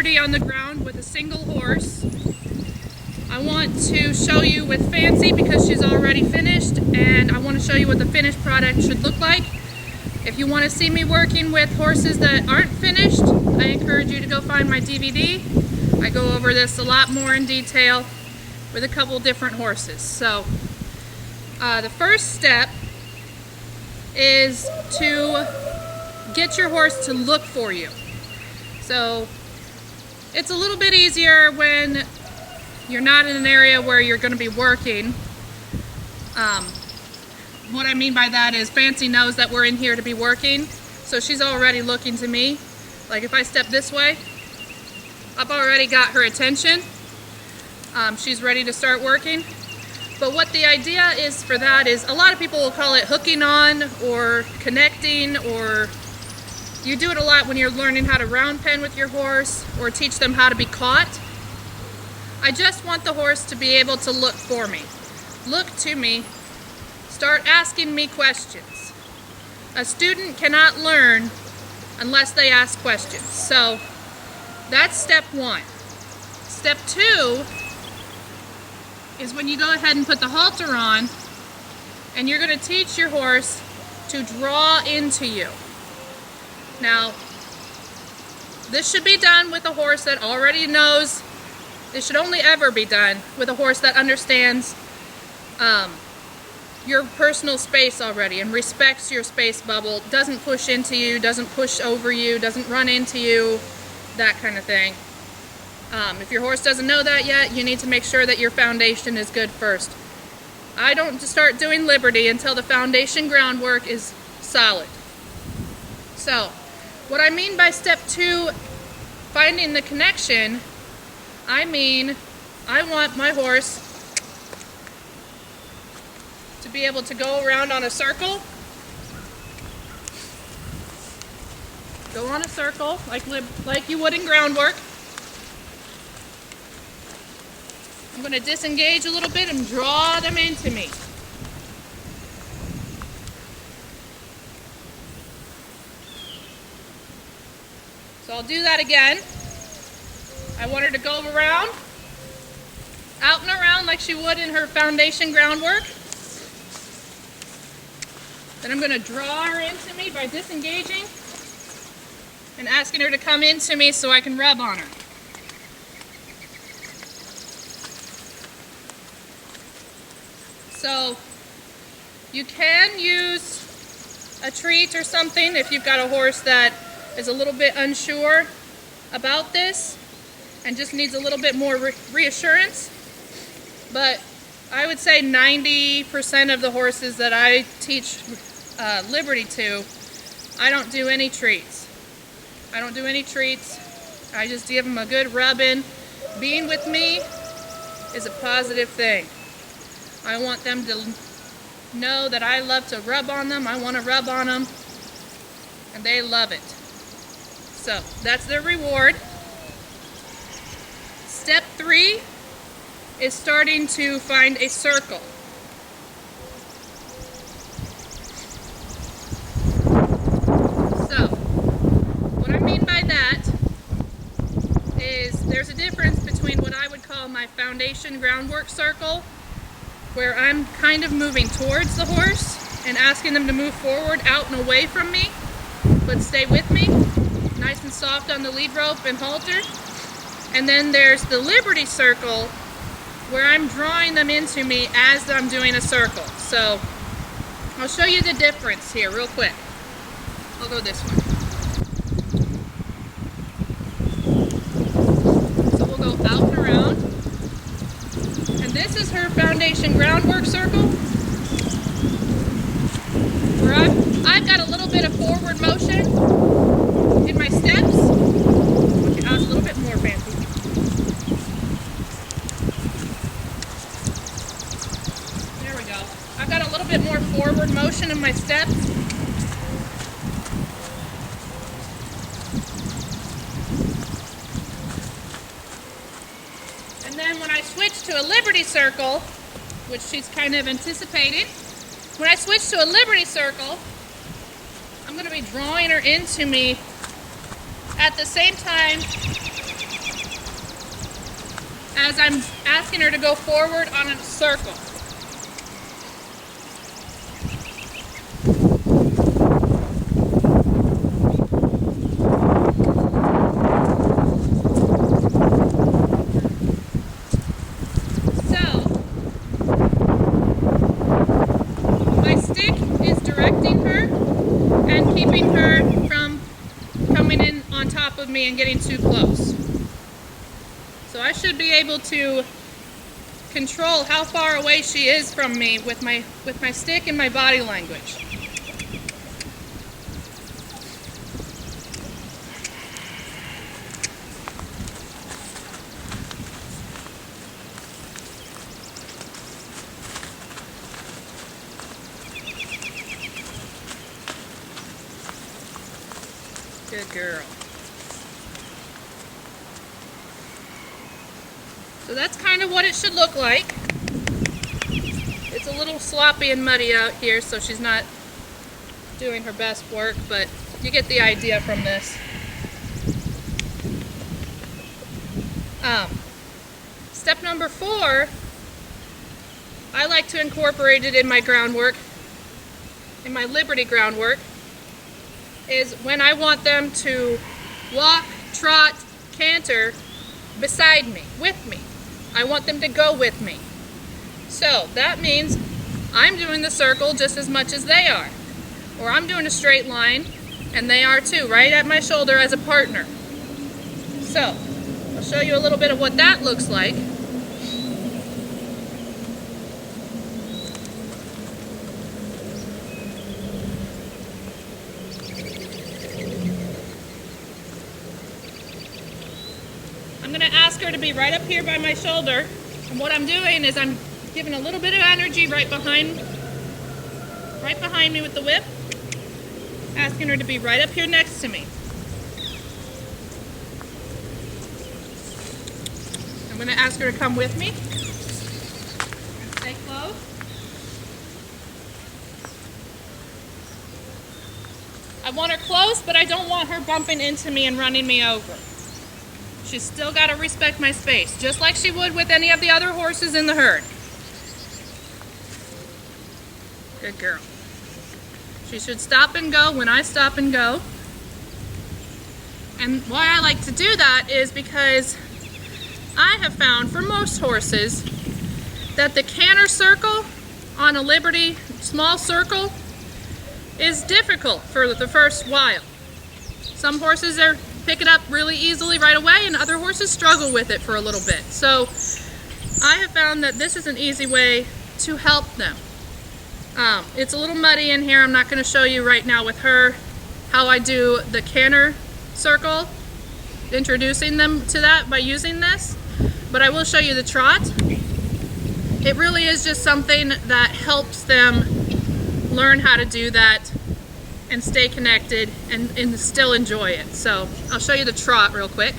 Liberty on the ground with a single horse. I want to show you with Fancy because she's already finished, and I want to show you what the finished product should look like. If you want to see me working with horses that aren't finished, I encourage you to go find my DVD. I go over this a lot more in detail with a couple different horses. So the first step is to get your horse to look for you. So it's a little bit easier when you're not in an area where you're going to be working. What I mean by that is Fancy knows that we're in here to be working, so she's already looking to me. Like if I step this way, I've already got her attention. She's ready to start working. But what the idea is for that is, a lot of people will call it hooking on or connecting, or you do it a lot when you're learning how to round pen with your horse or teach them how to be caught. I just want the horse to be able to look for me, look to me, start asking me questions. A student cannot learn unless they ask questions. So that's step one. Step two is when you go ahead and put the halter on, and you're going to teach your horse to draw into you. Now, this should be done with a horse that already knows. It should only ever be done with a horse that understands your personal space already and respects your space bubble, doesn't push into you, doesn't push over you, doesn't run into you, that kind of thing. If your horse doesn't know that yet, you need to make sure that your foundation is good first. I don't start doing Liberty until the foundation groundwork is solid. So, what I mean by step two, finding the connection, I mean I want my horse to be able to go around on a circle. Go on a circle like you would in groundwork. I'm going to disengage a little bit and draw them into me. So I'll do that again. I want her to go around, out and around like she would in her foundation groundwork. Then I'm going to draw her into me by disengaging and asking her to come into me so I can rub on her. So you can use a treat or something if you've got a horse that is a little bit unsure about this and just needs a little bit more reassurance. But I would say 90% of the horses that I teach Liberty to, I don't do any treats. I don't do any treats. I just give them a good rubbing. Being with me is a positive thing. I want them to know that I love to rub on them. I want to rub on them, and they love it. So that's their reward. Step three is starting to find a circle. So what I mean by that is there's a difference between what I would call my foundation groundwork circle, where I'm kind of moving towards the horse and asking them to move forward, out and away from me, but stay with me, nice and soft on the lead rope and halter. And then there's the Liberty circle, where I'm drawing them into me as I'm doing a circle. So I'll show you the difference here real quick. I'll go this way. So we'll go out and around. And this is her foundation groundwork circle, where I've got a little bit of forward motion in my steps. Okay, I was a little bit more fancy. There we go. I've got a little bit more forward motion in my steps. And then when I switch to a Liberty circle, which she's kind of anticipating, when I switch to a Liberty circle, I'm going to be drawing her into me at the same time as I'm asking her to go forward on a circle. So, my stick is directing her and keeping her from coming in on top of me and getting too close. So I should be able to control how far away she is from me with my stick and my body language. Good girl. So that's kind of what it should look like. It's a little sloppy and muddy out here, so she's not doing her best work, but you get the idea from this. Step number 4, I like to incorporate it in my groundwork, in my Liberty groundwork, is when I want them to walk, trot, canter beside me, with me. I want them to go with me. So that means I'm doing the circle just as much as they are. Or I'm doing a straight line and they are too, right at my shoulder as a partner. So I'll show you a little bit of what that looks like. I'm going to ask her to be right up here by my shoulder, and what I'm doing is I'm giving a little bit of energy right behind me with the whip, asking her to be right up here next to me. I'm going to ask her to come with me. Stay close. I want her close, but I don't want her bumping into me and running me over. She's still got to respect my space, just like she would with any of the other horses in the herd. Good girl. She should stop and go when I stop and go. And why I like to do that is because I have found for most horses that the canter circle on a Liberty small circle is difficult for the first while. Some horses pick it up really easily right away, and other horses struggle with it for a little bit. So I have found that this is an easy way to help them. It's a little muddy in here. I'm not going to show you right now with her how I do the canter circle, introducing them to that by using this, but I will show you the trot. It really is just something that helps them learn how to do that and stay connected and still enjoy it. So I'll show you the trot real quick.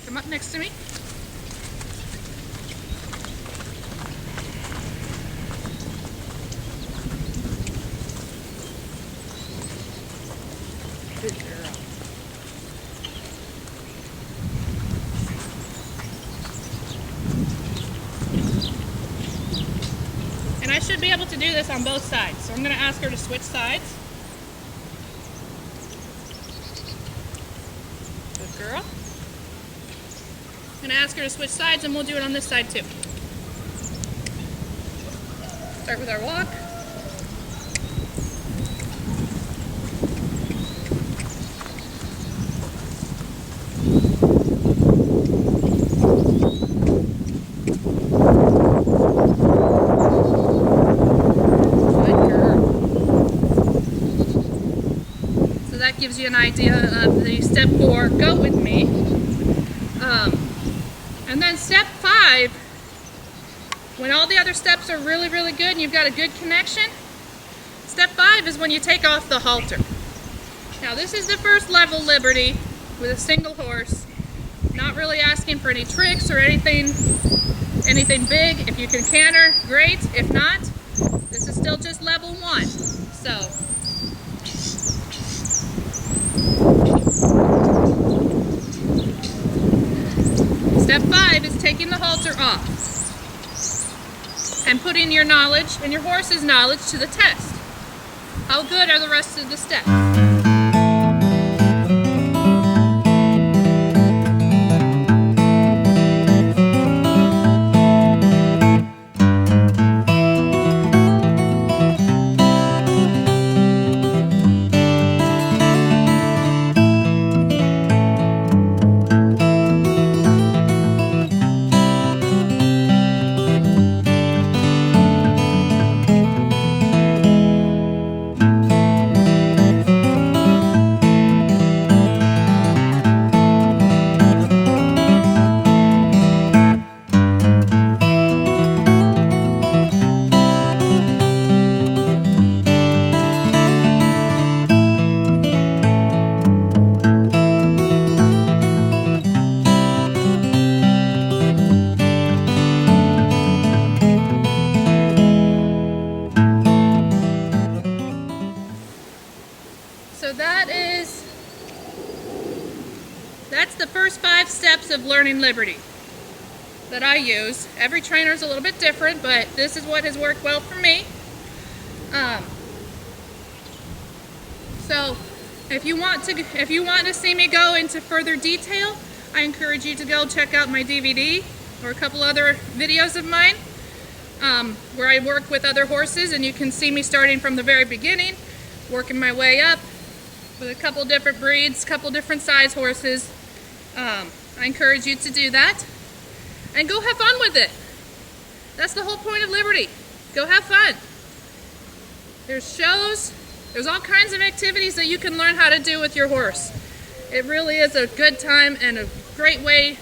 Come up next to me. Good girl. And I should be able to do this on both sides. So I'm going to ask her to switch sides. Good girl. I'm going to ask her to switch sides, and we'll do it on this side too. Start with our walk. Gives you an idea of the step 4, go with me. And then step 5, when all the other steps are really, really good and you've got a good connection, step 5 is when you take off the halter. Now this is the first level Liberty with a single horse, not really asking for any tricks or anything big. If you can canter, great. If not, this is still just level 1. So are off. And putting your knowledge and your horse's knowledge to the test. How good are the rest of the steps? So that's the first 5 steps of learning Liberty that I use. Every trainer is a little bit different, but this is what has worked well for me. So if you want to see me go into further detail, I encourage you to go check out my DVD or a couple other videos of mine where I work with other horses, and you can see me starting from the very beginning, working my way up with a couple different breeds, couple different size horses. I encourage you to do that and go have fun with it. That's the whole point of Liberty. Go have fun. There's shows, there's all kinds of activities that you can learn how to do with your horse. It really is a good time and a great way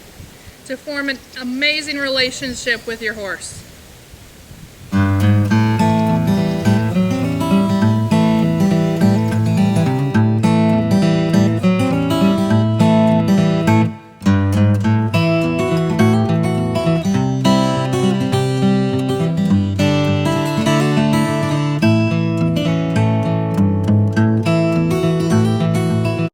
to form an amazing relationship with your horse.